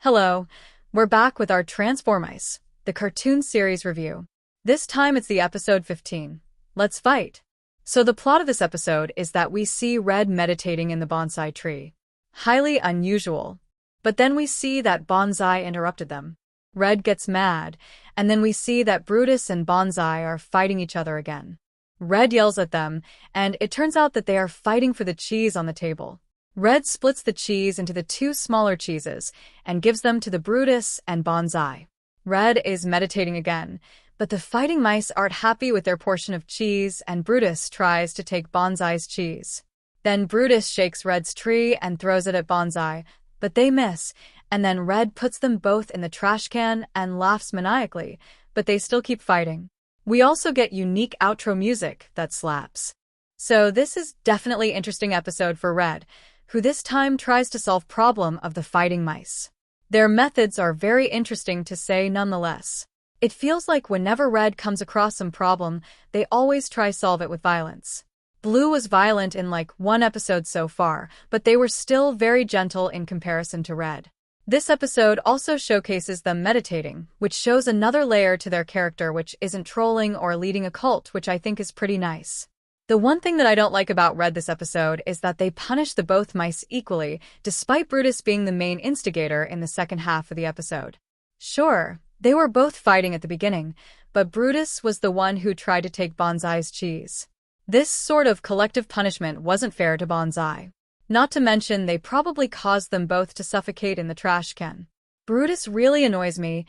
Hello, we're back with our Transformice, the cartoon series review. This time it's the episode 15. Let's fight! So the plot of this episode is that we see Red meditating in the bonsai tree. Highly unusual. But then we see that Banzai interrupted them. Red gets mad, and then we see that Brutus and Banzai are fighting each other again. Red yells at them, and it turns out that they are fighting for the cheese on the table. Red splits the cheese into the two smaller cheeses and gives them to the Brutus and Banzai. Red is meditating again, but the fighting mice aren't happy with their portion of cheese, and Brutus tries to take Banzai's cheese. Then Brutus shakes Red's tree and throws it at Banzai, but they miss, and then Red puts them both in the trash can and laughs maniacally, but they still keep fighting. We also get unique outro music that slaps. So this is definitely an interesting episode for Red, who this time tries to solve problem of the fighting mice. Their methods are very interesting to say nonetheless. It feels like whenever Red comes across some problem, they always try solve it with violence. Blue was violent in like one episode so far, but they were still very gentle in comparison to Red. This episode also showcases them meditating, which shows another layer to their character which isn't trolling or leading a cult, which I think is pretty nice. The one thing that I don't like about Red this episode is that they punish the both mice equally, despite Brutus being the main instigator in the second half of the episode. Sure, they were both fighting at the beginning, but Brutus was the one who tried to take Banzai's cheese. This sort of collective punishment wasn't fair to Banzai. Not to mention, they probably caused them both to suffocate in the trash can. Brutus really annoys me.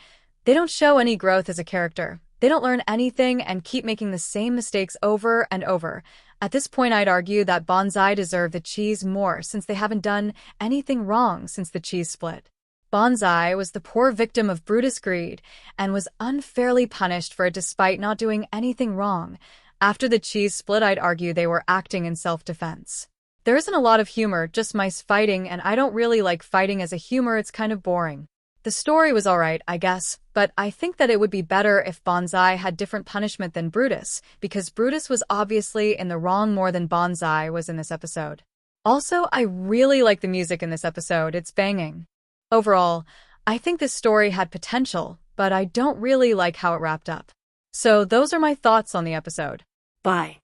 They don't show any growth as a character. They don't learn anything and keep making the same mistakes over and over. At this point, I'd argue that Banzai deserve the cheese more since they haven't done anything wrong since the cheese split. Banzai was the poor victim of Brutus' greed and was unfairly punished for it despite not doing anything wrong. After the cheese split, I'd argue they were acting in self-defense. There isn't a lot of humor, just mice fighting, and I don't really like fighting as a humor. It's kind of boring. The story was alright, I guess, but I think that it would be better if Banzai had different punishment than Brutus, because Brutus was obviously in the wrong more than Banzai was in this episode. Also, I really like the music in this episode. It's banging. Overall, I think this story had potential, but I don't really like how it wrapped up. So those are my thoughts on the episode. Bye.